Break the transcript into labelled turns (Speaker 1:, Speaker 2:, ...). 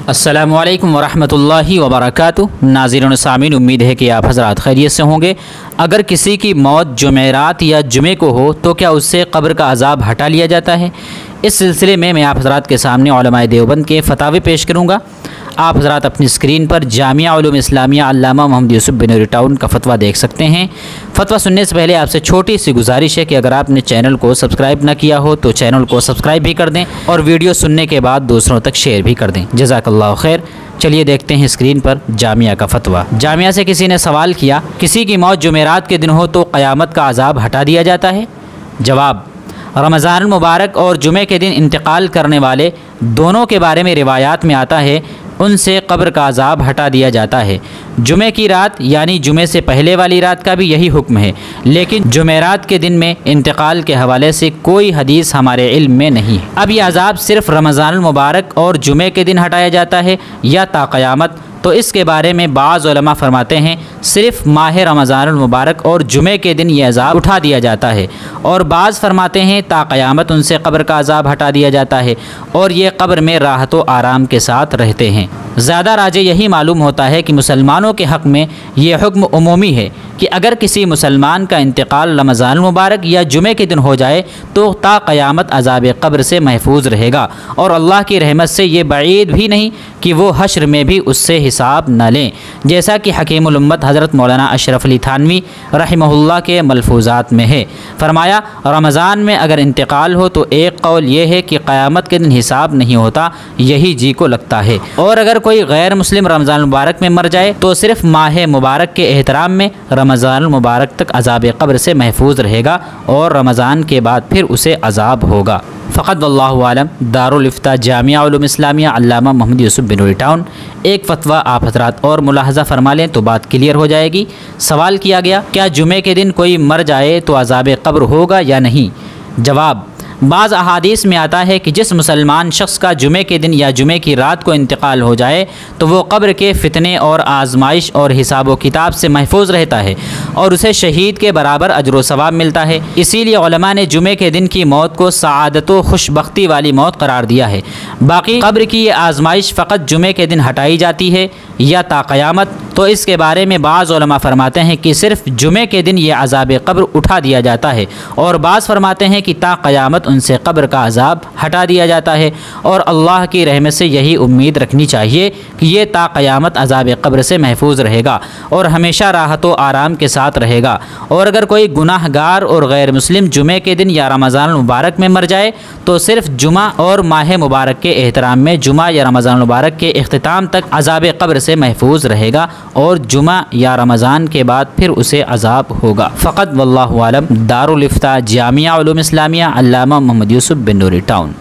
Speaker 1: अस्सलामुअलैकुम वरहमतुल्लाहि वबरकातुहू। नाज़रीन व सामीन, उम्मीद है कि आप हज़रात खैरियत से होंगे। अगर किसी की मौत जुमेरात या जुमे को हो तो क्या उससे कब्र का अज़ाब हटा लिया जाता है? इस सिलसिले में मैं आप हज़रात के सामने उलमाए देवबंद के फ़तावे पेश करूँगा। आप हज़रात अपनी स्क्रीन पर जामिया उलूम इस्लामिया अल्लामा मोहम्मद यूसुफ बिन नूरी टाउन का फ़तवा देख सकते हैं। फ़तवा सुनने से पहले आपसे छोटी सी गुजारिश है कि अगर आपने चैनल को सब्सक्राइब ना किया हो तो चैनल को सब्सक्राइब भी कर दें और वीडियो सुनने के बाद दूसरों तक शेयर भी कर दें। जज़ाकल्लाहु खैर। चलिए देखते हैं स्क्रीन पर जामिया का फ़तवा। जामिया से किसी ने सवाल किया, किसी की मौत जुमेरात के दिन हो तो क़यामत का अज़ाब हटा दिया जाता है? जवाब, रमज़ान मुबारक और जुमे के दिन इंतकाल करने वाले दोनों के बारे में रिवायात में आता है, उनसे कब्र का अज़ाब हटा दिया जाता है। जुमे की रात यानी जुमे से पहले वाली रात का भी यही हुक्म है, लेकिन जुमेरात के दिन में इंतकाल के हवाले से कोई हदीस हमारे इल्म में नहीं है। अब यह अज़ाब सिर्फ़ रमज़ान मुबारक और जुमे के दिन हटाया जाता है या ता क़यामत? तो इसके बारे में बाज़ उलमा फरमाते हैं सिर्फ़ माह रमज़ान मुबारक और जुमे के दिन यह अज़ाब उठा दिया जाता है, और बाज़ फरमाते हैं ता क़यामत उनसे कब्र का अज़ाब हटा दिया जाता है और ये कब्र में राहत व आराम के साथ रहते हैं। ज़्यादा राजे यही मालूम होता है कि मुसलमानों के हक़ में ये हुक्म उमूमी है कि अगर किसी मुसलमान का इंतकाल रमज़ान मुबारक या जुमे के दिन हो जाए तो ता क़यामत अज़ाब कब्र से महफूज रहेगा, और अल्लाह की रहमत से ये बईद भी नहीं कि वो हश्र में भी उससे हिसाब न लें, जैसा कि हकीमुल उम्मत हज़रत मौलाना अशरफ अली थानवी रहमहुल्लाह के मलफूज़ात में है। फरमाया, रमज़ान में अगर इंतकाल हो तो एक कौल ये है कि क़यामत के दिन हिसाब नहीं होता, यही जी को लगता है, और अगर कोई गैर मुस्लिम रमज़ान मुबारक में मर जाए तो सिर्फ़ माह मुबारक के एहतराम में रमज़ान मुबारक तक अज़ाब कब्र से महफूज रहेगा और रमज़ान के बाद फिर उसे अज़ाब होगा। फ़क़त वल्लाहु आलम। दारुल इफ्ता जामिया उलूम इस्लामिया अल्लामा मोहम्मद यूसुफ बिन नूरी टाउन। एक फ़तवा आप हज़रात और मुलाहज़ा फ़रमा लें तो बात क्लियर हो जाएगी। सवाल किया गया, क्या जुमे के दिन कोई मर जाए तो अज़ाब कब्र होगा या नहीं? जवाब, बाज़ अहादीस में आता है कि जिस मुसलमान शख्स का जुमे के दिन या जुमे की रात को इंतकाल हो जाए तो वो कब्र के फितने और आजमाइश और हिसाब व किताब से महफूज रहता है और उसे शहीद के बराबर अजर व सवाब मिलता है। इसीलिए उलमा ने जुमे के दिन की मौत को सआदत व खुशबख्ती वाली मौत करार दिया है। बाकी कब्र की ये आजमाइश फ़कत जुमे के दिन हटाई जाती है या ता क़यामत? तो इसके बारे में बाज़ उलमा फरमाते हैं कि सिर्फ़ जुमे के दिन ये अज़ाब कब्र उठा दिया जाता है, और बाज़ फरमाते हैं कि ता क़यामत उनसे कब्र का अज़ाब हटा दिया जाता है, और अल्लाह की रहमत से यही उम्मीद रखनी चाहिए कि ये ता क़यामत अज़ाब कब्र से महफूज रहेगा और हमेशा राहत व आराम के साथ रहेगा। और अगर कोई गुनाहगार और गैर मुस्लिम जुमे के दिन या रमज़ान मुबारक में मर जाए तो सिर्फ़ जुमा और माह मुबारक के एहतराम में जुमा या रमज़ान मुबारक के इख्तिताम तक अज़ाब कब्र से महफूज रहेगा और जुमा या रमज़ान के बाद फिर उसे अज़ाब होगा। फ़क़त वल्लाहु आलम। दारुल इफ्ता जामिया उलूम इस्लामिया अल्लामा मोहम्मद यूसुफ बिन नूरी टाउन।